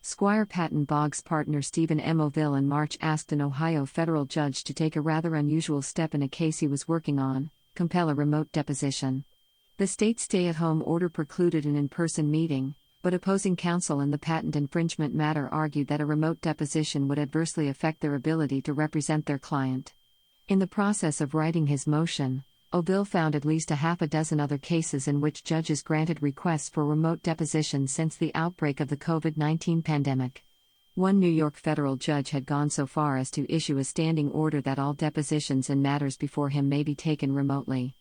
Squire Patton Boggs' partner Stephen M. Oville in March asked an Ohio federal judge to take a rather unusual step in a case he was working on: compel a remote deposition. The state's stay-at-home order precluded an in-person meeting, but opposing counsel in the patent infringement matter argued that a remote deposition would adversely affect their ability to represent their client. In the process of writing his motion, Oville found at least a half a dozen other cases in which judges granted requests for remote depositions since the outbreak of the COVID-19 pandemic. One New York federal judge had gone so far as to issue a standing order that all depositions in matters before him may be taken remotely.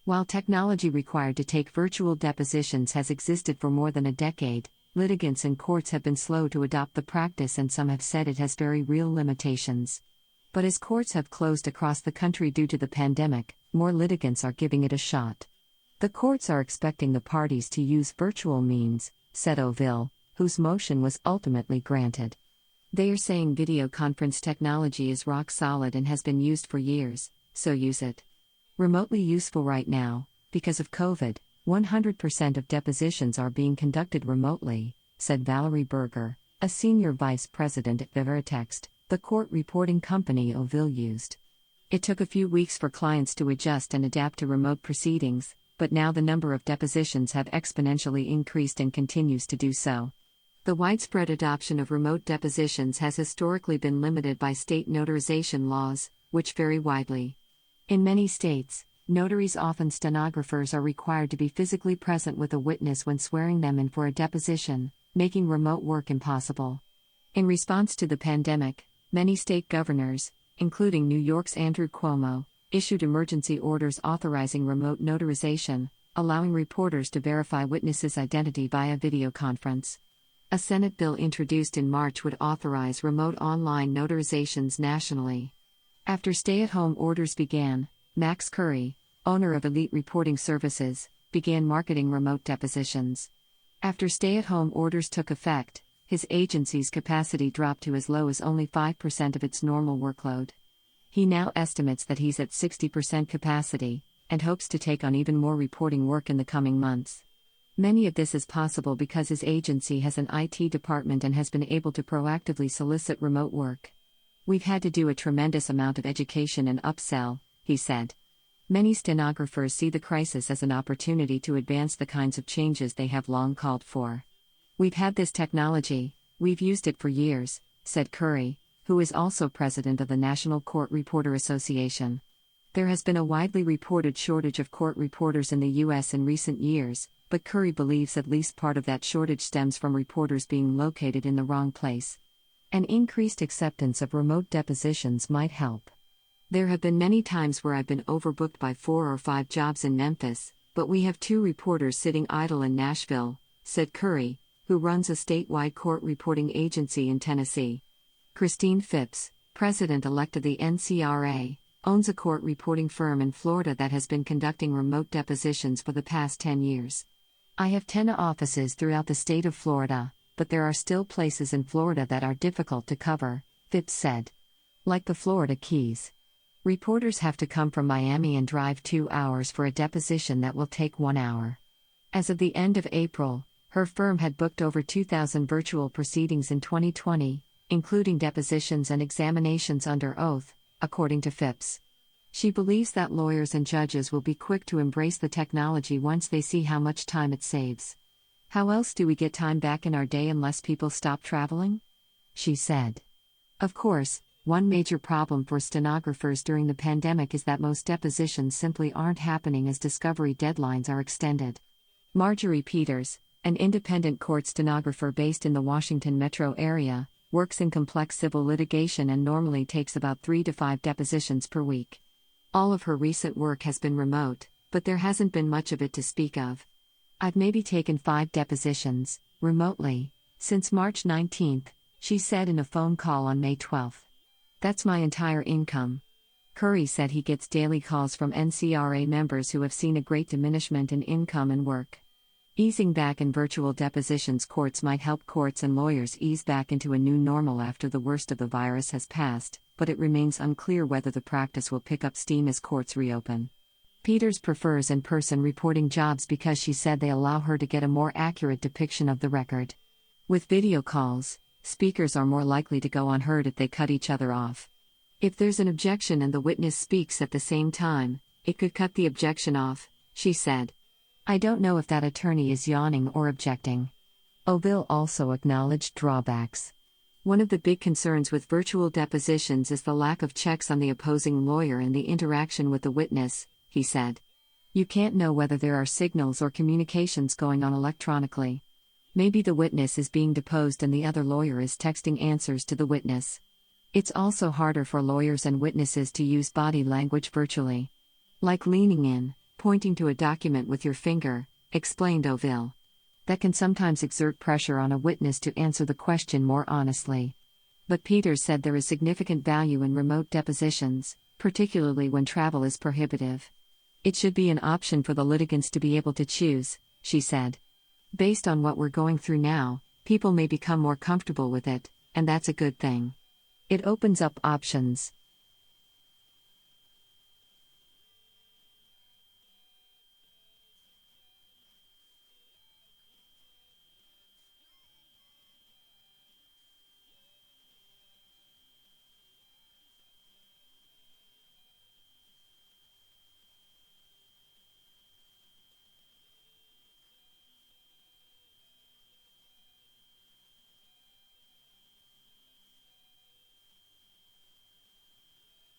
While technology required to take virtual depositions has existed for more than a decade, litigants and courts have been slow to adopt the practice, and some have said it has very real limitations. But as courts have closed across the country due to the pandemic, more litigants are giving it a shot. The courts are expecting the parties to use virtual means, said Oville, whose motion was ultimately granted. They are saying video conference technology is rock solid and has been used for years, so use it. Remotely useful right now, because of COVID, 100% of depositions are being conducted remotely, said Valerie Berger, a senior vice president at Veritext, the court reporting company Oville used. It took a few weeks for clients to adjust and adapt to remote proceedings, but now the number of depositions have exponentially increased and continues to do so. The widespread adoption of remote depositions has historically been limited by state notarization laws, which vary widely. In many states, notaries, often stenographers, are required to be physically present with a witness when swearing them in for a deposition, making remote work impossible. In response to the pandemic, many state governors, including New York's Andrew Cuomo, issued emergency orders authorizing remote notarization, allowing reporters to verify witnesses' identity via video conference. A Senate bill introduced in March would authorize remote online notarizations nationally. After stay-at-home orders began, Max Curry, owner of Elite Reporting Services, began marketing remote depositions. After stay-at-home orders took effect, his agency's capacity dropped to as low as only 5% of its normal workload. He now estimates that he's at 60% capacity, and hopes to take on even more reporting work in the coming months. Many of this is possible because his agency has an IT department and has been able to proactively solicit remote work. We've had to do a tremendous amount of education and upsell, he said. Many stenographers see the crisis as an opportunity to advance the kinds of changes they have long called for. We've had this technology, we've used it for years, said Curry, who is also president of the National Court Reporter Association. There has been a widely reported shortage of court reporters in the U.S. in recent years, but Curry believes at least part of that shortage stems from reporters being located in the wrong place. An increased acceptance of remote depositions might help. There have been many times where I've been overbooked by 4 or 5 jobs in Memphis, but we have 2 reporters sitting idle in Nashville, said Curry, who runs a statewide court reporting agency in Tennessee. Christine Phipps, president-elect of the NCRA, owns a court reporting firm in Florida that has been conducting remote depositions for the past 10 years. I have 10 offices throughout the state of Florida, but there are still places in Florida that are difficult to cover, Phipps said. Like the Florida Keys. Reporters have to come from Miami and drive 2 hours for a deposition that will take 1 hour. As of the end of April, her firm had booked over 2,000 virtual proceedings in 2020, including depositions and examinations under oath, according to Phipps. She believes that lawyers and judges will be quick to embrace the technology once they see how much time it saves. How else do we get time back in our day unless people stop traveling? She said. Of course, one major problem for stenographers during the pandemic is that most depositions simply aren't happening as discovery deadlines are extended. Marjorie Peters, an independent court stenographer based in the Washington metro area, works in complex civil litigation and normally takes about 3 to 5 depositions per week. All of her recent work has been remote, but there hasn't been much of it to speak of. I've maybe taken 5 depositions, remotely, since March 19, she said in a phone call on May 12. That's my entire income. Curry said he gets daily calls from NCRA members who have seen a great diminishment in income and work. Easing back in virtual depositions courts might help courts and lawyers ease back into a new normal after the worst of the virus has passed, but it remains unclear whether the practice will pick up steam as courts reopen. Peters prefers in-person reporting jobs because she said they allow her to get a more accurate depiction of the record. With video calls, speakers are more likely to go unheard if they cut each other off. If there's an objection and the witness speaks at the same time, it could cut the objection off, she said. I don't know if that attorney is yawning or objecting. Oville also acknowledged drawbacks. One of the big concerns with virtual depositions is the lack of checks on the opposing lawyer and the interaction with the witness, he said. You can't know whether there are signals or communications going on electronically. Maybe the witness is being deposed and the other lawyer is texting answers to the witness. It's also harder for lawyers and witnesses to use body language virtually. Like leaning in, pointing to a document with your finger, explained Oville. That can sometimes exert pressure on a witness to answer the question more honestly. But Peters said there is significant value in remote depositions, particularly when travel is prohibitive. It should be an option for the litigants to be able to choose, she said. Based on what we're going through now, people may become more comfortable with it, and that's a good thing. It opens up options.